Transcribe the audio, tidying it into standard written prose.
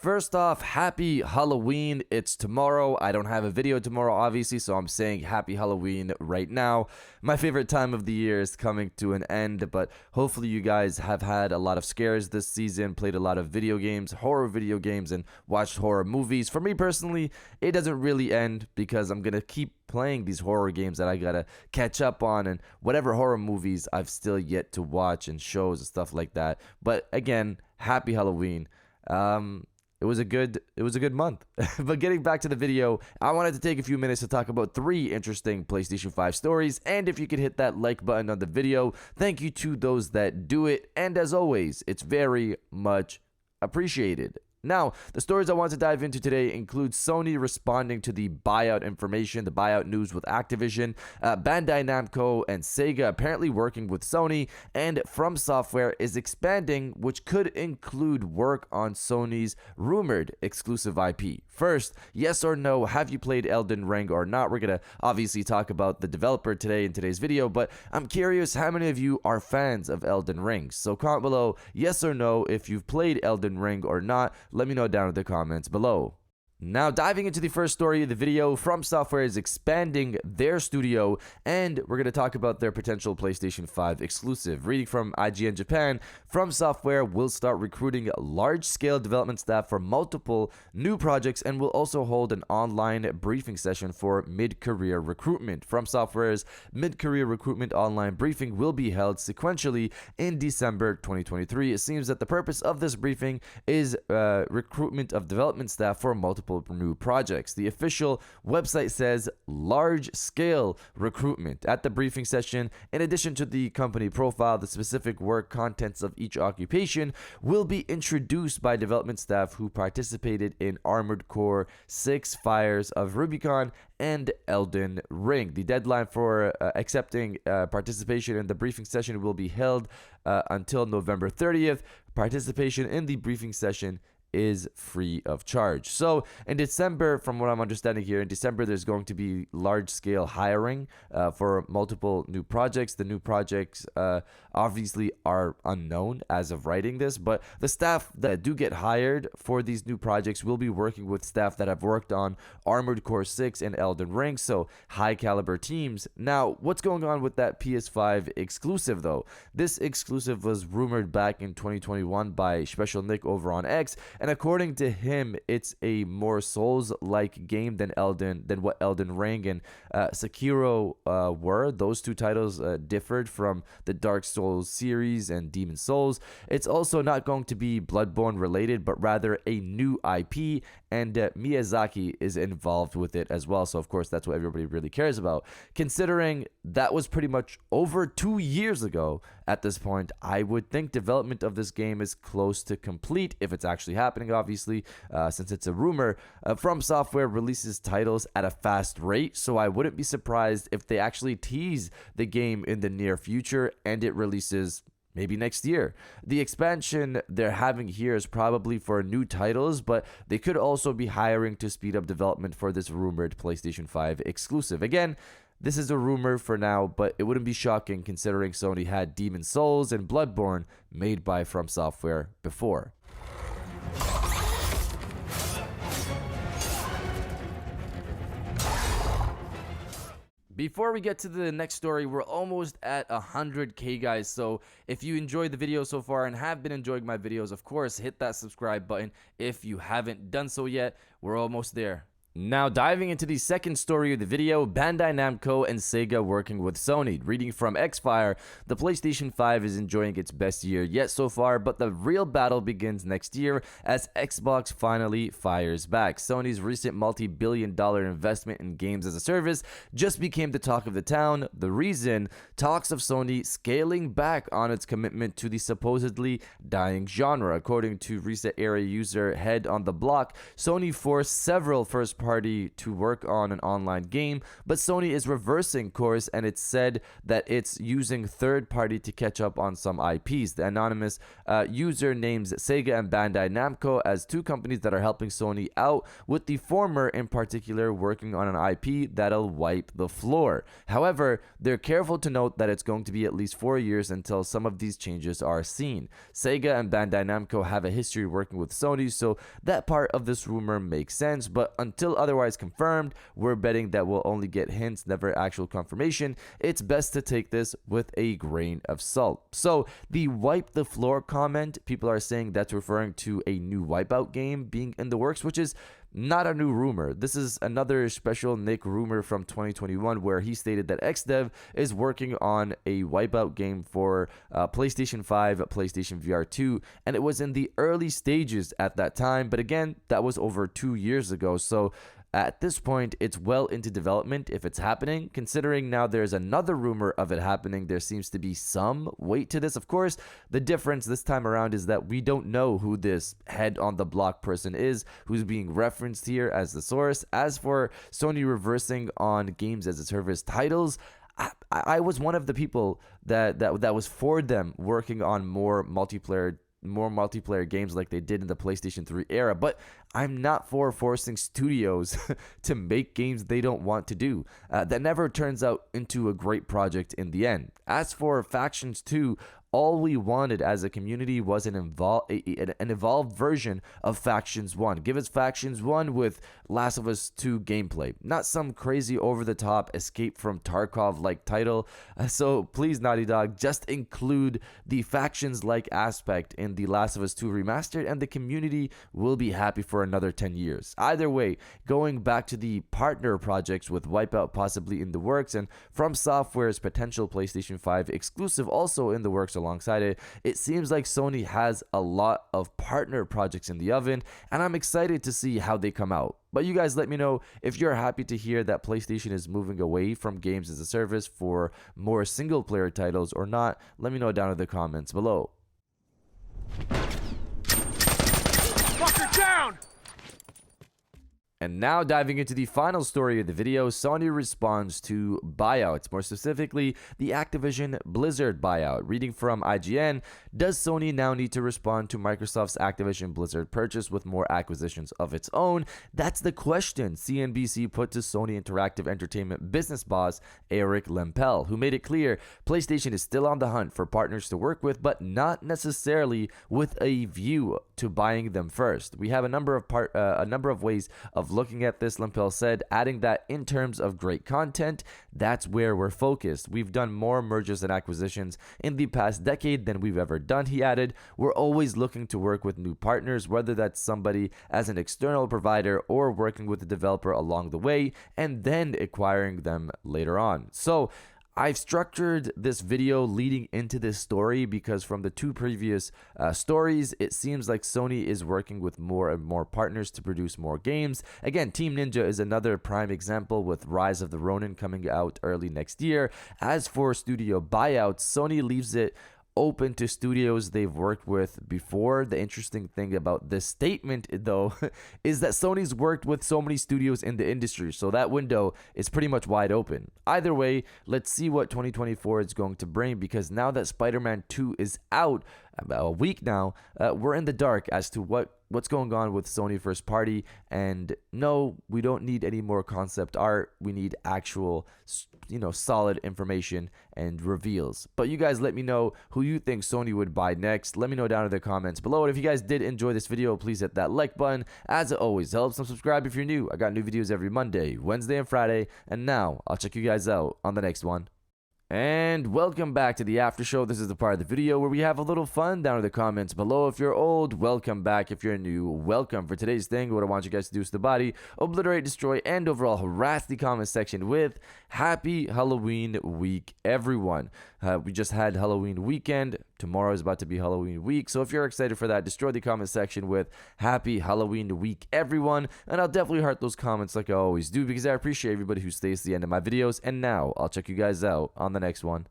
First off, happy Halloween. It's tomorrow. I don't have a video tomorrow, obviously, so I'm saying happy Halloween right now. My favorite time of the year is coming to an end, but hopefully you guys have had a lot of scares this season, played a lot of video games, horror video games, and watched horror movies. For me personally, it doesn't really end because I'm going to keep playing these horror games that I gotta catch up on, and whatever horror movies I've still yet to watch and shows and stuff like that. But again, happy Halloween. It was a good month. But getting back to the video, I wanted to take a few minutes to talk about 3 interesting PlayStation 5 stories, and if you could hit that like button on the video, thank you to those that do it, and as always, it's very much appreciated. Now, the stories I want to dive into today include Sony responding to the buyout information, the buyout news with Activision, Bandai Namco and Sega apparently working with Sony, and Fromsoftware is expanding, which could include work on Sony's rumored exclusive IP. First, yes or no, have you played Elden Ring or not? We're going to obviously talk about the developer today in today's video, but I'm curious how many of you are fans of Elden Ring. So comment below yes or no if you've played Elden Ring or not. Let me know down in the comments below. Now, diving into the first story of the video, Fromsoftware is expanding their studio, and we're going to talk about their potential PlayStation 5 exclusive. Reading from IGN Japan, Fromsoftware will start recruiting large-scale development staff for multiple new projects and will also hold an online briefing session for mid-career recruitment. Fromsoftware's mid-career recruitment online briefing will be held sequentially in December 2023. It seems that the purpose of this briefing is recruitment of development staff for multiple new projects. The official website says large-scale recruitment. At the briefing session, in addition to the company profile, the specific work contents of each occupation will be introduced by development staff who participated in Armored Core 6, Fires of Rubicon, and Elden Ring. The deadline for accepting participation in the briefing session will be held until November 30th. Participation in the briefing session is free of charge. So in December, from what I'm understanding here, in December there's going to be large-scale hiring for multiple new projects. The new projects obviously are unknown as of writing this, but the staff that do get hired for these new projects will be working with staff that have worked on Armored Core 6 and Elden Ring, so high-caliber teams. Now, what's going on with that PS5 exclusive, though? This exclusive was rumored back in 2021 by Special Nick over on X, and according to him, it's a more Souls-like game than what Elden Ring and Sekiro were. Those two titles differed from the Dark Souls series and Demon Souls. It's also not going to be Bloodborne related, but rather a new IP, and Miyazaki is involved with it as well. So of course, that's what everybody really cares about. Considering that was pretty much over 2 years ago at this point, I would think development of this game is close to complete if it's actually happening, obviously, since it's a rumor. Fromsoftware releases titles at a fast rate, so I wouldn't be surprised if they actually tease the game in the near future and it releases maybe next year. The expansion they're having here is probably for new titles, but they could also be hiring to speed up development for this rumored PlayStation 5 exclusive. Again, this is a rumor for now, but it wouldn't be shocking considering Sony had Demon Souls and Bloodborne made by Fromsoftware before. Before we get to the next story, we're almost at 100K, guys. So if you enjoyed the video so far and have been enjoying my videos, of course, hit that subscribe button. If you haven't done so yet, we're almost there. Now, diving into the second story of the video, Bandai Namco and Sega working with Sony. Reading from Xfire, the PlayStation 5 is enjoying its best year yet so far, but the real battle begins next year as Xbox finally fires back. Sony's recent multi-billion-dollar investment in games as a service just became the talk of the town. The reason? Talks of Sony scaling back on its commitment to the supposedly dying genre. According to Reset Area user Head on the Block, Sony forced several first-party party to work on an online game, but Sony is reversing course, and it's said that it's using third party to catch up on some IPs. The anonymous user names Sega and Bandai Namco as two companies that are helping Sony out, with the former in particular working on an IP that'll wipe the floor. However, they're careful to note that it's going to be at least 4 years until some of these changes are seen. Sega and Bandai Namco have a history working with Sony, so that part of this rumor makes sense, but until otherwise confirmed, we're betting that we'll only get hints, never actual confirmation. It's best to take this with a grain of salt. So the wipe the floor comment, people are saying that's referring to a new Wipeout game being in the works, which is not a new rumor. This is another special Nick rumor from 2021 where he stated that XDev is working on a Wipeout game for PlayStation 5, PlayStation VR 2, and it was in the early stages at that time, but again, that was over 2 years ago. So at this point, it's well into development if it's happening. Considering now there's another rumor of it happening, there seems to be some weight to this. Of course, the difference this time around is that we don't know who this head on the block person is, who's being referenced here as the source. As for Sony reversing on games as a service titles, I was one of the people that was for them working on more multiplayer games like they did in the PlayStation 3 era, but I'm not for forcing studios to make games they don't want to do. That never turns out into a great project in the end. As for Factions 2, all we wanted as a community was an evolved version of Factions 1. Give us Factions 1 with Last of Us 2 gameplay, not some crazy over-the-top Escape from Tarkov-like title. So please, Naughty Dog, just include the Factions-like aspect in the Last of Us 2 Remastered, and the community will be happy for another 10 years. Either way, going back to the partner projects with Wipeout possibly in the works, and Fromsoftware's potential PlayStation 5 exclusive also in the works alongside it, it seems like Sony has a lot of partner projects in the oven, and I'm excited to see how they come out. But you guys let me know if you're happy to hear that PlayStation is moving away from games as a service for more single player titles or not. Let me know down in the comments below. Fucker down! And now diving into the final story of the video, Sony responds to buyouts, more specifically the Activision Blizzard buyout. Reading from IGN, does Sony now need to respond to Microsoft's Activision Blizzard purchase with more acquisitions of its own? That's the question CNBC put to Sony Interactive Entertainment business boss Eric Lempel, who made it clear PlayStation is still on the hunt for partners to work with, but not necessarily with a view to buying them first. We have a number of ways of looking at this, Lempel said, adding that in terms of great content, that's where we're focused. We've done more mergers and acquisitions in the past decade than we've ever done, he added. We're always looking to work with new partners, whether that's somebody as an external provider or working with the developer along the way and then acquiring them later on. So I've structured this video leading into this story because from the two previous stories, it seems like Sony is working with more and more partners to produce more games. Again, Team Ninja is another prime example with Rise of the Ronin coming out early next year. As for studio buyouts, Sony leaves it open to studios they've worked with before. The interesting thing about this statement, though, is that Sony's worked with so many studios in the industry, so that window is pretty much wide open. Either way, let's see what 2024 is going to bring, because now that Spider-Man 2 is out, about a week now, we're in the dark as to what's going on with Sony first party. And no, we don't need any more concept art. We need actual, solid information and reveals. But you guys let me know who you think Sony would buy next. Let me know down in the comments below. And if you guys did enjoy this video, please hit that like button, as it always helps, and subscribe if you're new. I got new videos every Monday, Wednesday, and Friday. And now I'll check you guys out on the next one. And welcome back to the after show. This is the part of the video where we have a little fun down in the comments below. If you're old, welcome back. If you're new, welcome. For today's thing, what I want you guys to do is the body, obliterate, destroy, and overall harass the comment section with Happy Halloween Week, everyone. We just had Halloween weekend. Tomorrow is about to be Halloween week. So if you're excited for that, destroy the comment section with Happy Halloween Week, everyone. And I'll definitely heart those comments like I always do, because I appreciate everybody who stays to the end of my videos. And now I'll check you guys out on the next one.